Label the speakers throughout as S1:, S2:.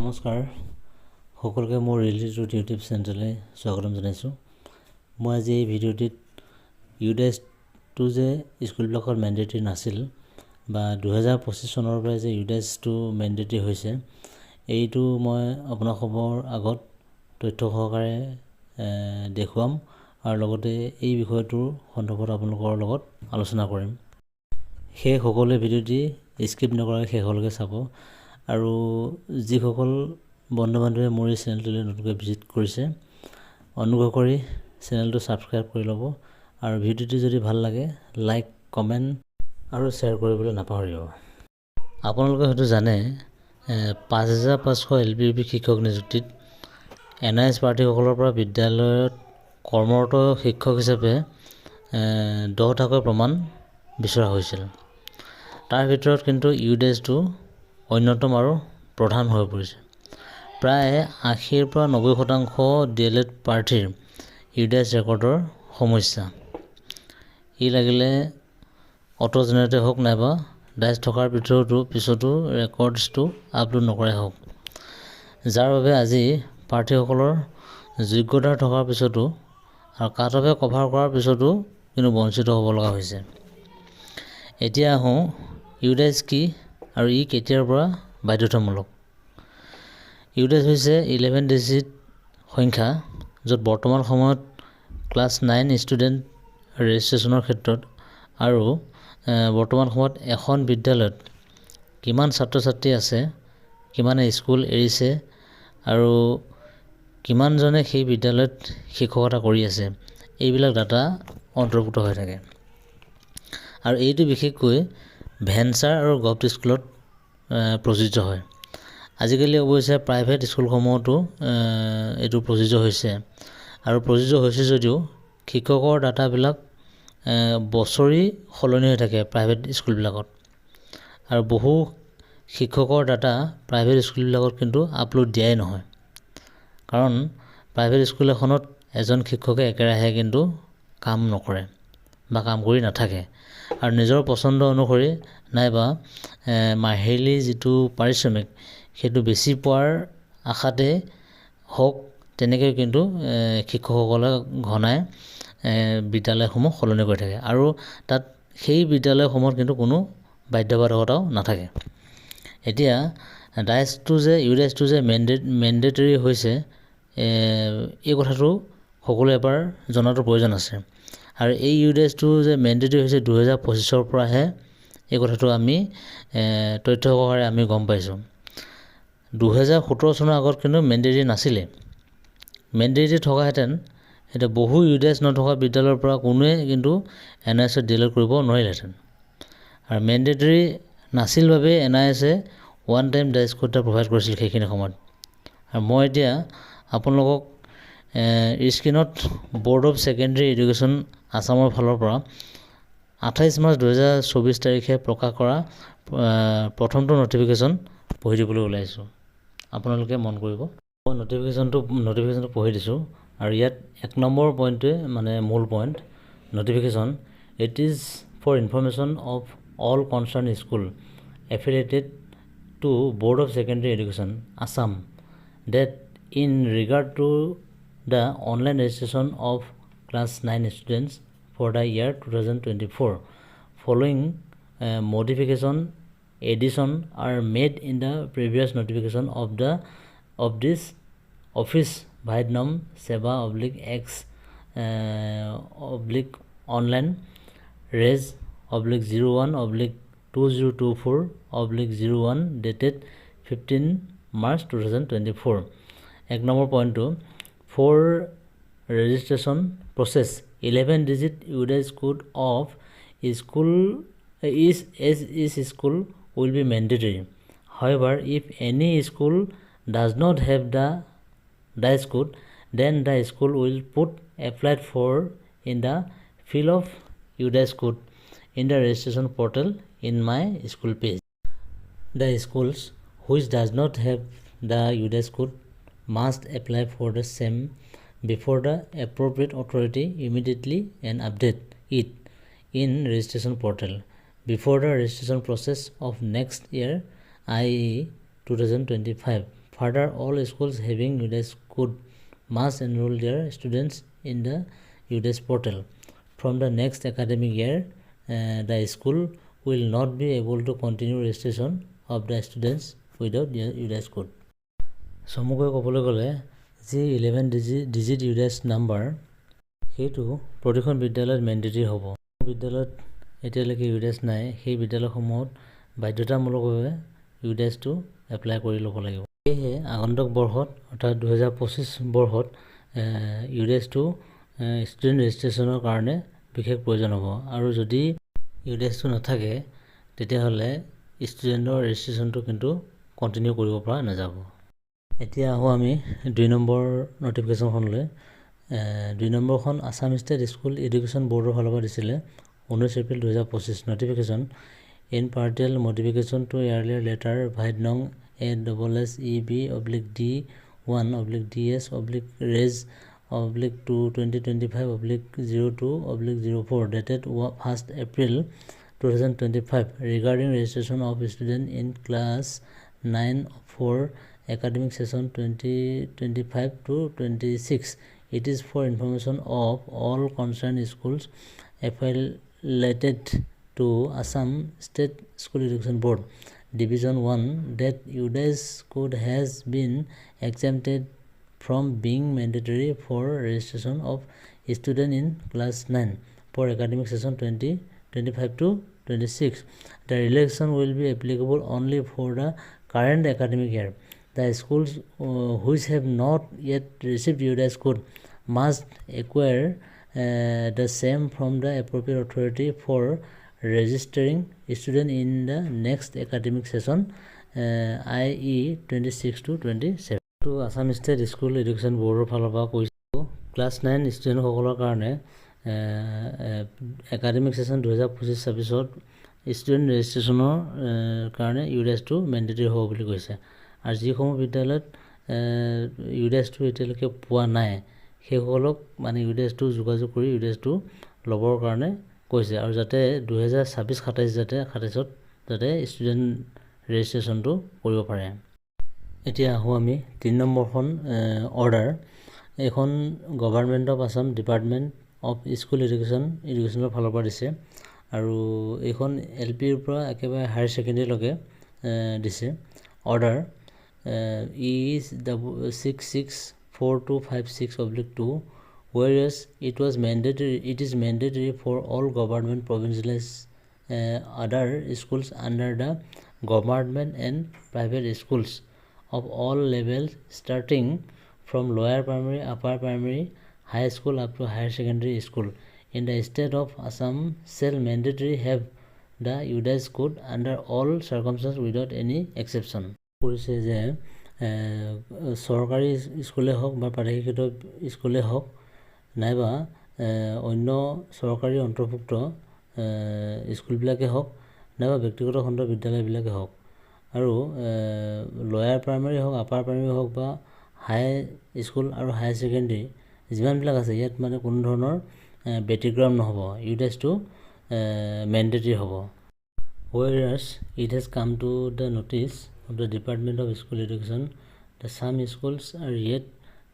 S1: নমস্কাৰ সকলোকে মোৰ ৰিলেটেড ইউটিউব চেনেললৈ স্বাগতম জনাইছোঁ। মই আজি এই ভিডিঅ'টিত UDISE-টো যে স্কুলবিলাকত মেণ্ডেটৰী নাছিল বা 2025 চনৰ পৰা যে UDISE-টো মেণ্ডেটৰী হৈছে, এইটো মই আপোনালোকৰ আগত তথ্য সহকাৰে দেখুৱাম আৰু লগতে এই বিষয়টোৰ সন্দৰ্ভত আপোনালোকৰ লগত আলোচনা কৰিম। সেই সকলোৱে ভিডিঅ'টি স্কিপ নকৰাকৈ শেষলৈকে চাব আৰু যিসকল বন্ধু বান্ধৱে মোৰ এই চেনেলটোলৈ নতুনকৈ ভিজিট কৰিছে অনুগ্ৰহ কৰি চেনেলটো ছাবস্ক্ৰাইব কৰি ল'ব আৰু ভিডিঅ'টি যদি ভাল লাগে লাইক কমেণ্ট আৰু শ্বেয়াৰ কৰিবলৈ নাপাহৰিব। আপোনালোকে হয়তো জানে 5500 LPUP শিক্ষক নিযুক্তিত NIS প্ৰাৰ্থীসকলৰ পৰা বিদ্যালয়ত কৰ্মৰত শিক্ষক হিচাপে 10টাকৈ প্ৰমাণ বিচৰা হৈছিল। তাৰ ভিতৰত কিন্তু UDISE-টো অন্যতম আৰু প্ৰধান হৈ পৰিছে। প্ৰায় 80 পৰা 90% DLED প্ৰাৰ্থীৰ UDISE ৰেকৰ্ডৰ সমস্যা। ই লাগিলে অটো জেনেৰেটে হওক নাইবা ডাইচ থকাৰ পিছতো ৰেকৰ্ডছটো আপলোড নকৰাই হওক, যাৰ বাবে আজি প্ৰাৰ্থীসকলৰ যোগ্যতা থকাৰ পিছতো আৰু কাটঅফে কভাৰ কৰাৰ পিছতো কিন্তু বঞ্চিত হ'ব লগা হৈছে। এতিয়া আহোঁ UDISE কি আৰু ই কেতিয়াৰ পৰা বাধ্যতামূলক। UDISE হৈছে 11 ডিজিট সংখ্যা, য'ত বৰ্তমান সময়ত ক্লাছ 9 ষ্টুডেণ্ট ৰেজিষ্ট্ৰেশ্যনৰ ক্ষেত্ৰত আৰু বৰ্তমান সময়ত এখন বিদ্যালয়ত কিমান ছাত্ৰ ছাত্ৰী আছে, কিমানে স্কুল এৰিছে আৰু কিমানজনে সেই বিদ্যালয়ত শিক্ষকতা কৰি আছে, এইবিলাক ডাটা অন্তৰ্ভুক্ত হৈ থাকে। আৰু এইটো বিশেষকৈ ভেঞ্চাৰ আৰু গভৰ্ণমেণ্ট স্কুলত প্ৰযোজ্য হয়। আজিকালি অৱশ্যে প্ৰাইভেট স্কুলসমূহতো এইটো প্ৰযোজ্য হৈছে আৰু প্ৰযোজ্য হৈছে যদিও শিক্ষকৰ ডাটাবিলাক বছৰি সলনি হৈ থাকে প্ৰাইভেট স্কুলবিলাকত, আৰু বহু শিক্ষকৰ ডাটা প্ৰাইভেট স্কুলবিলাকত কিন্তু আপলোড দিয়াই নহয়। কাৰণ প্ৰাইভেট স্কুল এখনত এজন শিক্ষকে একেৰাহে কিন্তু কাম নকৰে বা কাম কৰি নাথাকে আৰু নিজৰ পচন্দ অনুসৰি নাইবা মাহিলী যিটো পাৰিশ্ৰমিক সেইটো বেছি পোৱাৰ আশাতে হওক, তেনেকৈ কিন্তু শিক্ষকসকলে ঘনাই বিদ্যালয়সমূহ সলনি কৰি থাকে আৰু তাত সেই বিদ্যালয়সমূহত কিন্তু কোনো বাধ্যবাধকতাও নাথাকে। এতিয়া UDISE-টো যে মেণ্ডেটৰী হৈছে, এই কথাটো সকলোৱে এবাৰ জনাটো প্ৰয়োজন আছে। আৰু এই UDISE-টো যে মেণ্ডেটৰী হৈছে 2025 পৰাহে এই কথাটো আমি তথ্য সহকাৰে আমি গম পাইছোঁ। 2017 চনৰ আগত কিন্তু মেণ্ডেটৰী নাছিলে। মেণ্ডেটৰী থকাহেঁতেন এতিয়া বহু UDISE নথকা বিদ্যালয়ৰ পৰা কোনোৱে কিন্তু NIS-ত ডিলেট কৰিব নোৱাৰিলেহেঁতেন। আৰু মেণ্ডেটৰী নাছিল বাবে NIS-এ ওৱান টাইম ডাইচ কোড এটা প্ৰভাইড কৰিছিল সেইখিনি সময়ত। আৰু মই এতিয়া আপোনালোকক স্ক্ৰীণত ব'ৰ্ড অফ ছেকেণ্ডেৰী এডুকেশ্যন আছামৰ ফালৰ পৰা 28 মাৰ্চ 2024 তাৰিখে প্ৰকাশ কৰা প্ৰথমটো নটিফিকেশ্যন পঢ়ি দিবলৈ ওলাইছোঁ। আপোনালোকে মন কৰিব। মই নটিফিকেশ্যনটো পঢ়ি দিছোঁ আৰু ইয়াত 1 নম্বৰ পইণ্টটোৱে মানে মূল point. Notification it is for information of all concern school affiliated to board of secondary education Assam date in regard to the online registration of class 9 students for the year 2024 following modification addition are made in the previous notification of this office Vietnam Seva/X online res /01/2024/01 dated 15 March 2024. 1 number পইণ্টটো for registration process 11 digit UDISE code of school will be mandatory. However, if any school does not have the DISE code, then the school will put applied for in the field of UDISE code in the registration portal in my school page. The schools which does not have the UDISE code must apply for the same before the appropriate authority immediately and update it in registration portal before the registration process of next year, i.e. 2025 Further, all schools having UDISE code must enroll their students in the UDISE portal. From the next academic year, the school will not be able to continue registration of the students without their UDISE code. চমুকৈ ক'বলৈ গ'লে যি 11 digit UDISE number সেইটো প্ৰতিখন বিদ্যালয়ত mandatory হ'ব। বিদ্যালয়ত এতিয়ালৈকে UDISE নাই, সেই বিদ্যালয়সমূহত বাধ্যতামূলকভাৱে UDISEটো এপ্লাই কৰি ল'ব লাগিব। সেয়েহে আগন্তুক বৰ্ষত অৰ্থাৎ 2025 বৰ্ষত UDISEটো ষ্টুডেণ্ট ৰেজিষ্ট্ৰেশ্যনৰ কাৰণে বিশেষ প্ৰয়োজন হ'ব। আৰু যদি UDISEটো নাথাকে তেতিয়াহ'লে ষ্টুডেণ্টৰ ৰেজিষ্ট্ৰেশ্যনটো কিন্তু কণ্টিনিউ কৰিব পৰা নাযাব। এতিয়া আহোঁ আমি 2 নম্বৰ নটিফিকেশ্যনখনলৈ। 2 নম্বৰখন আছাম ষ্টেট স্কুল এডুকেশ্যন বৰ্ডৰ ফালৰ পৰা দিছিলে 19 April 2025 notification in partial modification to earlier letter vide নং ASSEB/D1/DS/RES/2/2025/02/04 dated 1st April 2025 regarding registration of student in class 9 for academic session 2025 to 26. It is for information of all concerned schools affiliated to Assam State School Education Board Division 1 that UDISE code has been exempted from being mandatory for registration of student in class 9 for academic session 2025 to 26. The relaxation will be applicable only for the current academic year. The schools which have not yet received UDISE code must acquire the same from the appropriate authority for registering student in the next academic session, i.e. 26 to 27. To Assam State School Education Board ফালৰ পৰা কৈছোঁ class 9 ষ্টুডেণ্টসকলৰ কাৰণে academic session 2025-26ত student ৰেজিষ্ট্ৰেশ্যনৰ কাৰণে UDISEটো mandatory হ'ব বুলি কৈছে। আৰু যিসমূহ বিদ্যালয়ত UDISEটো এতিয়ালৈকে পোৱা নাই সেইসকলক মানে UDISEটো যোগাযোগ কৰি UDISEটো ল'বৰ কাৰণে কৈছে আৰু যাতে 2026-27 যাতে ষ্টুডেণ্ট ৰেজিষ্ট্ৰেশ্যনটো কৰিব পাৰে। এতিয়া আহোঁ আমি 3 নম্বৰখন অৰ্ডাৰ। এইখন government of Assam department of school এডুকেশ্যনৰ ফালৰ পৰা দিছে আৰু এইখন LPৰ পৰা একেবাৰে হায়াৰ ছেকেণ্ডেৰীলৈকে দিছে। Order E664256/2 whereas it is mandatory for all government provincialized other schools under the government and private schools of all levels starting from lower primary, upper primary, high school up to higher secondary school in the state of Assam shall mandatory have the UDISE code under all circumstances without any exception. কৰিছে যে চৰকাৰী স্কুলে হওক বা প্ৰাদেশিক স্কুলে হওক নাইবা অন্য চৰকাৰী অন্তৰ্ভুক্ত স্কুলবিলাকে হওক নাইবা ব্যক্তিগত খণ্ড বিদ্যালয়বিলাকে হওক আৰু লয়াৰ প্ৰাইমাৰী হওক আপাৰ প্ৰাইমাৰী হওক বা হাই স্কুল আৰু হাই ছেকেণ্ডেৰী যিমানবিলাক আছে ইয়াত মানে কোনো ধৰণৰ ব্যতিক্ৰম নহ'ব, UDISEটো মেণ্ডেটৰী হ'ব। Whereas it has come to the notice of the Department of School Education that some schools are yet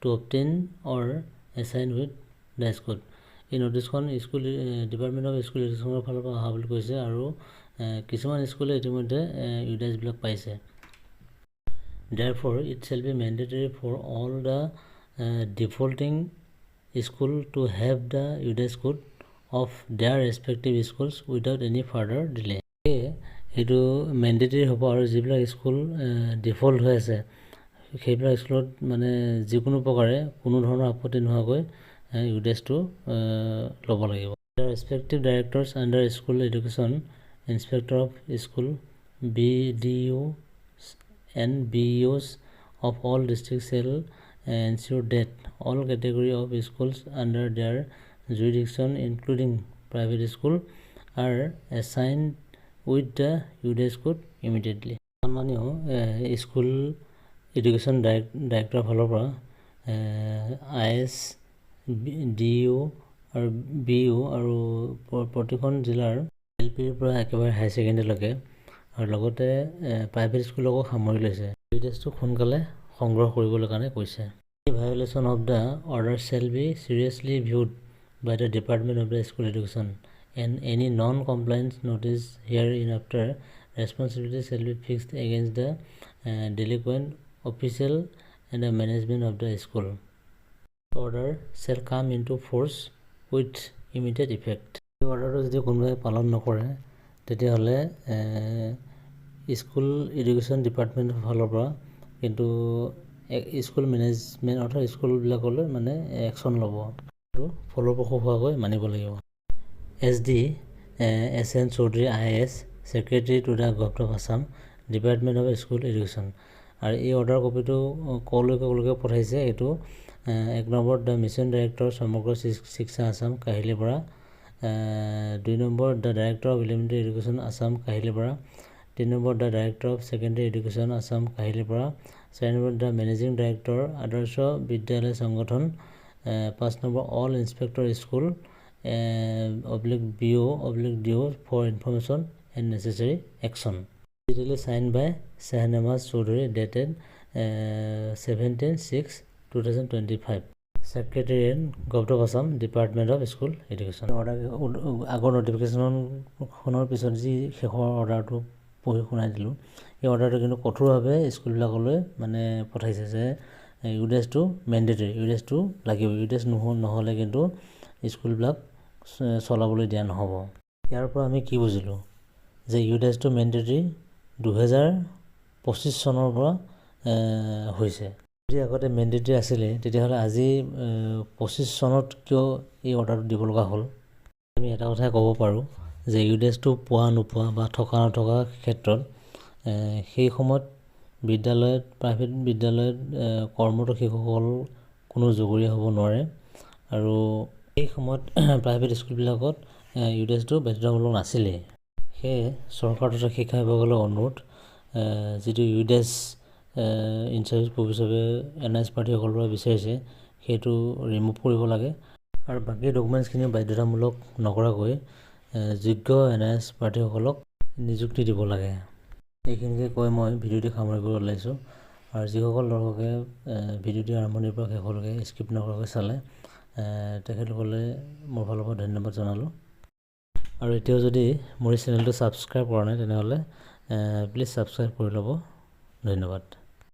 S1: to obtain or assign with UDISE code. এই নটিছখন স্কুল ডিপাৰ্টমেণ্ট অফ স্কুল এডুকেশ্যনৰ ফালৰ পৰা অহা বুলি কৈছে আৰু কিছুমান স্কুলে ইতিমধ্যে UDISEবিলাক পাইছে। Therefore, it shall be mandatory for all the defaulting school to have the UDISE code of their respective schools without any further delay. এইটো মেণ্ডেটৰী হ'ব আৰু যিবিলাক স্কুল ডিফল্ট হৈ আছে সেইবিলাক স্কুলত মানে যিকোনো প্ৰকাৰে কোনো ধৰণৰ আপত্তি নোহোৱাকৈ UDISEটো ল'ব লাগিব। The respective directors under school education, inspector of school, BDOs and BEOs of all districts shall ensure that all category of schools under their jurisdiction including private school are assigned with the UDISE code immediately. মানেও school education ডাইৰেক্টৰৰ ফালৰ পৰা IS DO আৰু BO আৰু প্ৰতিখন জিলাৰ LPৰ পৰা একেবাৰে হাই ছেকেণ্ডেৰীলৈকে আৰু লগতে প্ৰাইভেট স্কুলকো সামৰি লৈছে UDISEটো সোনকালে সংগ্ৰহ কৰিবলৈ কাৰণে কৈছে। Violation of the order shall be seriously viewed by the Department of the School Education and any non-compliance notice hereinafter responsibility shall be fixed against the delinquent official and the management of the school. Order shall come into force with immediate effect. এই অৰ্ডাৰটো যদি কোনোবাই পালন নকৰে তেতিয়াহ'লে school education ডিপাৰ্টমেণ্টৰ ফালৰ পৰা কিন্তু স্কুল মেনেজমেণ্ট অৰ্থাৎ স্কুলবিলাকলৈ মানে একশ্যন ল'ব আৰু ফলপ্ৰসূ হোৱাকৈ মানিব লাগিব। SD SN Choudhury IAS Secretary to the Government of Assam Department of School Education। আৰু এই অৰ্ডাৰ কপিটো ক'লৈকে পঠাইছে এইটো 1 নম্বৰ দ্য মিছন ডাইৰেক্টৰ সমগ্ৰ শিক্ষা Assam Kahilipara, 2 number the director of elementary education Assam Kahilipara, 3 number the director of secondary education Assam Kahilipara, 4 number the managing director আদৰ্শ বিদ্যালয় সংগঠন, 5 number all inspector school /BO/DO for information and necessary action. Digitally signed by Shahnawaz Chaudhary dated 17/6/2025. Secretary and Government of Assam Department of School Education. আগৰ নটিফিকেশ্যনখনৰ পিছত যি শেষৰ অৰ্ডাৰটো পঢ়ি শুনাই দিলোঁ, এই অৰ্ডাৰটো কিন্তু কঠোৰভাৱে স্কুলবিলাকলৈ মানে পঠাইছে যে UDISE মেণ্ডেটৰী, UDISE লাগিব, UDISE নহ'লে কিন্তু স্কুলবিলাক চলাবলৈ দিয়া নহ'ব। ইয়াৰ পৰা আমি কি বুজিলোঁ যে UDISE মেণ্ডেটৰী 2025 চনৰ পৰা হৈছে। যদি আগতে মেণ্ডেটৰী আছিলে তেতিয়াহ'লে আজি 25 চনত কিয় এই অৰ্ডাৰটো দিব লগা হ'ল? আমি এটা কথাই ক'ব পাৰোঁ যে UDISE পোৱা নোপোৱা বা থকা নথকা ক্ষেত্ৰত সেই সময়ত বিদ্যালয়ত প্ৰাইভেট বিদ্যালয়ত কৰ্মৰত শিশুসকল কোনো জগৰীয়া হ'ব নোৱাৰে আৰু এই সময়ত প্ৰাইভেট স্কুলবিলাকত UDISE বাধ্যতামূলক নাছিলেই। সেয়ে চৰকাৰ তথা শিক্ষা বিভাগলৈ অনুৰোধ, যিটো UDISE ইনচাৰ্জ প্ৰফেচৰে NIS পাৰ্টিসকলৰ পৰা বিচাৰিছে সেইটো ৰিমুভ কৰিব লাগে আৰু বাকী ডকুমেণ্টছখিনি বাধ্যতামূলক নকৰাকৈ যোগ্য NIS পাৰ্টিসকলক নিযুক্তি দিব লাগে। এইখিনিকে কৈ মই ভিডিঅ'টি সামৰিবলৈ ওলাইছোঁ আৰু যিসকল দৰ্শকে ভিডিঅ'টি আৰম্ভণিৰ পৰা শেষলৈকে স্কিপ নকৰাকৈ চালে তেখেতসকলে মোৰ ফালৰ পৰা ধন্যবাদ জনালোঁ। আৰু এতিয়াও যদি মোৰ চেনেলটো ছাবস্ক্ৰাইব কৰা নাই তেনেহ'লে প্লিজ ছাবস্ক্ৰাইব কৰি ল'ব। ধন্যবাদ।